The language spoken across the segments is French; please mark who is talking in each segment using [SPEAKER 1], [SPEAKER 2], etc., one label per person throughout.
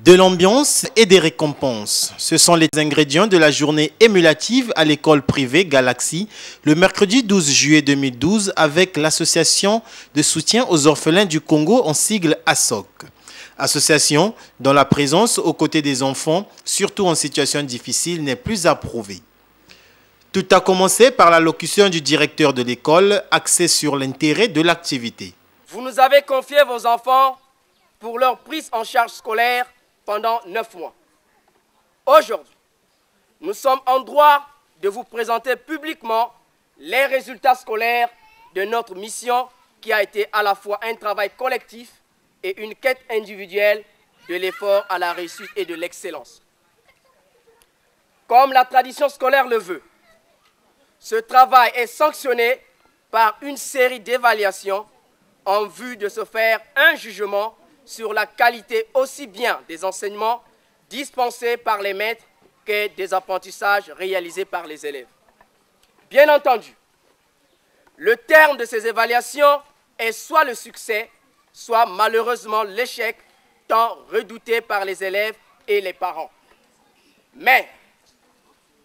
[SPEAKER 1] De l'ambiance et des récompenses. Ce sont les ingrédients de la journée émulative à l'école privée Galaxy le mercredi 12 juillet 2012 avec l'association de soutien aux orphelins du Congo en sigle ASOC. Association dont la présence aux côtés des enfants, surtout en situation difficile, n'est plus approuvée. Tout a commencé par l'allocution du directeur de l'école axée sur l'intérêt de l'activité.
[SPEAKER 2] Vous nous avez confié vos enfants pour leur prise en charge scolaire pendant 9 mois. Aujourd'hui, nous sommes en droit de vous présenter publiquement les résultats scolaires de notre mission qui a été à la fois un travail collectif et une quête individuelle de l'effort à la réussite et de l'excellence. Comme la tradition scolaire le veut, ce travail est sanctionné par une série d'évaluations en vue de se faire un jugement sur la qualité aussi bien des enseignements dispensés par les maîtres que des apprentissages réalisés par les élèves. Bien entendu, le terme de ces évaluations est soit le succès, soit malheureusement l'échec tant redouté par les élèves et les parents. Mais,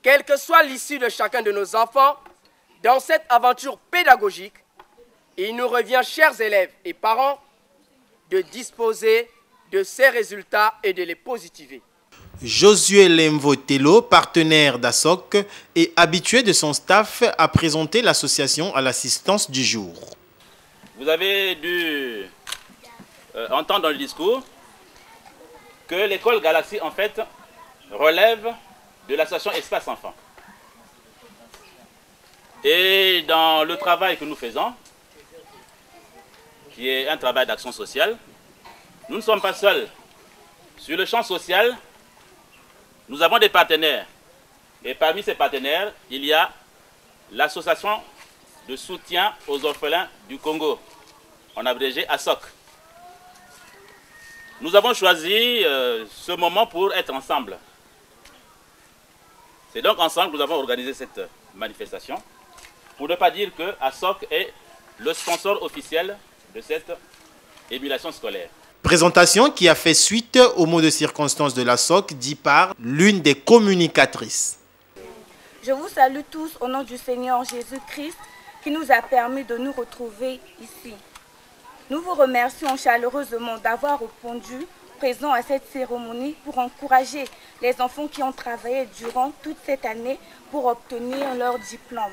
[SPEAKER 2] quelle que soit l'issue de chacun de nos enfants, dans cette aventure pédagogique, il nous revient, chers élèves et parents, de disposer de ces résultats et de les positiver.
[SPEAKER 1] Josué Lemvotelo, partenaire d'ASOC et habitué de son staff, a présenté l'association à l'assistance du jour.
[SPEAKER 3] Vous avez dû entendre dans le discours que l'école Galaxy, en fait, relève de l'association Espace Enfants. Et dans le travail que nous faisons, qui est un travail d'action sociale, nous ne sommes pas seuls. Sur le champ social, nous avons des partenaires. Et parmi ces partenaires, il y a l'association de soutien aux orphelins du Congo, en abrégé ASOC. Nous avons choisi ce moment pour être ensemble. C'est donc ensemble que nous avons organisé cette manifestation, pour ne pas dire que ASOC est le sponsor officiel de cette émulation scolaire.
[SPEAKER 1] Présentation qui a fait suite aux mots de circonstance de l'ASOC dit par l'une des communicatrices.
[SPEAKER 4] Je vous salue tous au nom du Seigneur Jésus-Christ qui nous a permis de nous retrouver ici. Nous vous remercions chaleureusement d'avoir répondu présent à cette cérémonie pour encourager les enfants qui ont travaillé durant toute cette année pour obtenir leur diplôme.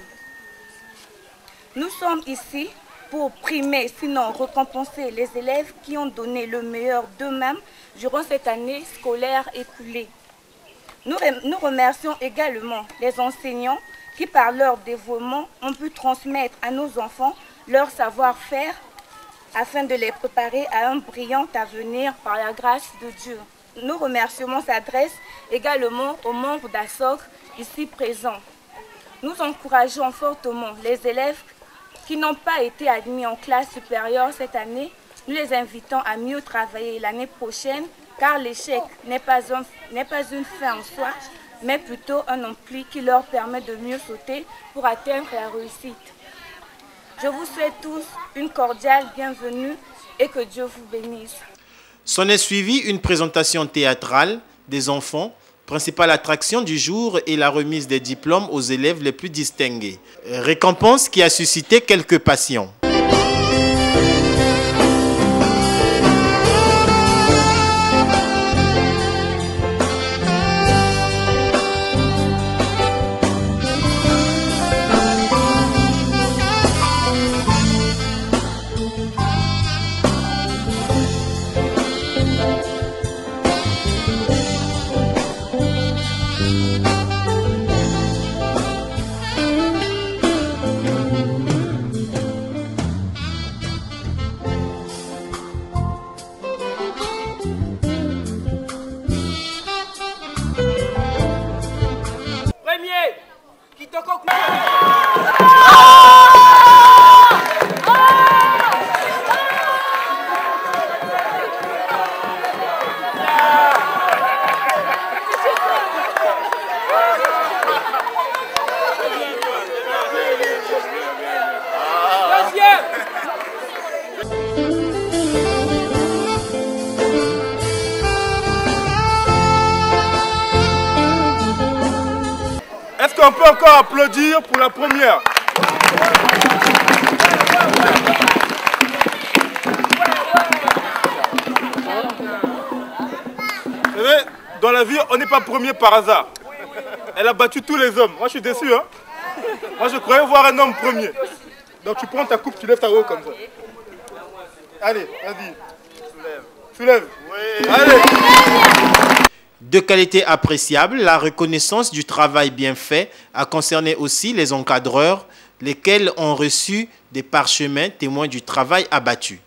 [SPEAKER 4] Nous sommes ici pour primer, sinon récompenser les élèves qui ont donné le meilleur d'eux-mêmes durant cette année scolaire écoulée. Nous remercions également les enseignants qui, par leur dévouement, ont pu transmettre à nos enfants leur savoir-faire afin de les préparer à un brillant avenir par la grâce de Dieu. Nos remerciements s'adressent également aux membres d'ASOC ici présents. Nous encourageons fortement les élèves qui n'ont pas été admis en classe supérieure cette année. Nous les invitons à mieux travailler l'année prochaine car l'échec n'est pas une fin en soi, mais plutôt un ampli qui leur permet de mieux sauter pour atteindre la réussite. Je vous souhaite tous une cordiale bienvenue et que Dieu vous bénisse.
[SPEAKER 1] S'en est suivi une présentation théâtrale des enfants. Principale attraction du jour est la remise des diplômes aux élèves les plus distingués. Récompense qui a suscité quelques passions.
[SPEAKER 5] on peut encore applaudir pour la première. Vous savez, dans la vie, on n'est pas premier par hasard. Elle a battu tous les hommes. Moi, je suis déçu. Hein? Moi, je croyais voir un homme premier. Donc, tu prends ta coupe, tu lèves ta haut comme ça. Allez, vas-y. Soulève. Oui. Allez.
[SPEAKER 1] De qualité appréciable, la reconnaissance du travail bien fait a concerné aussi les encadreurs, lesquels ont reçu des parchemins témoins du travail abattu.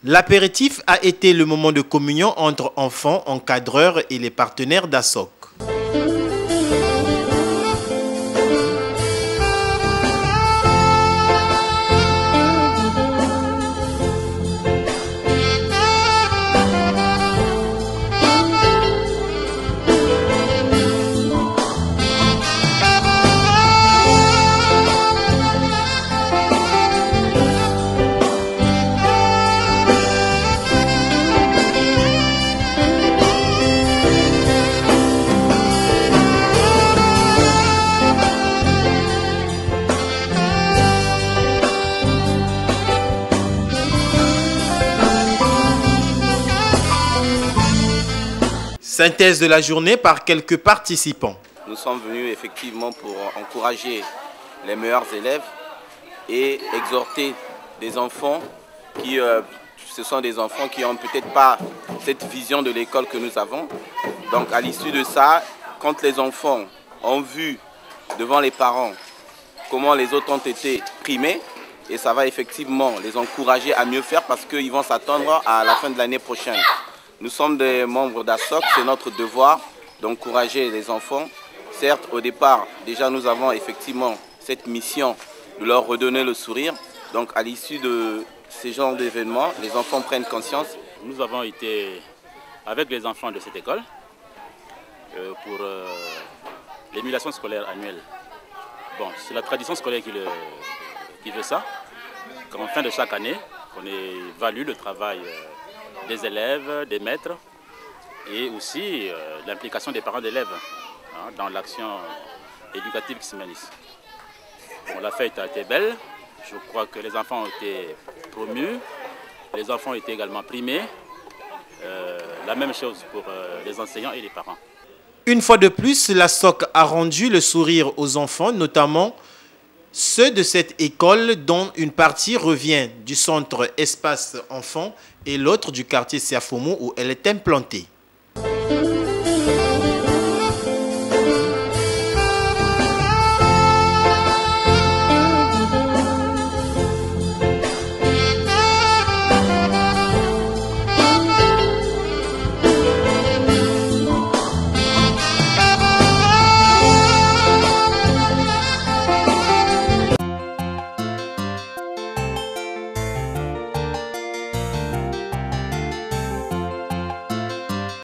[SPEAKER 1] L'apéritif a été le moment de communion entre enfants, encadreurs et les partenaires d'ASSOC. Synthèse de la journée par quelques participants.
[SPEAKER 6] Nous sommes venus effectivement pour encourager les meilleurs élèves et exhorter des enfants qui, ce sont des enfants qui n'ont peut-être pas cette vision de l'école que nous avons. Donc à l'issue de ça, quand les enfants ont vu devant les parents comment les autres ont été primés, et ça va effectivement les encourager à mieux faire parce qu'ils vont s'attendre à la fin de l'année prochaine. Nous sommes des membres d'ASSOC, c'est notre devoir d'encourager les enfants. Certes, au départ, déjà nous avons effectivement cette mission de leur redonner le sourire. Donc à l'issue de ces genres d'événements, les enfants prennent conscience.
[SPEAKER 3] Nous avons été avec les enfants de cette école pour l'émulation scolaire annuelle. Bon, c'est la tradition scolaire qui veut ça, qu'en fin de chaque année, on évalue le travail des élèves, des maîtres et aussi l'implication des parents d'élèves dans l'action éducative qui se mène ici. Bon, la fête a été belle, je crois que les enfants ont été promus, les enfants ont été également primés, la même chose pour les enseignants et les parents.
[SPEAKER 1] Une fois de plus, l'ASSOC a rendu le sourire aux enfants, notamment ceux de cette école dont une partie revient du centre Espace Enfants et l'autre du quartier Siafomo où elle est implantée.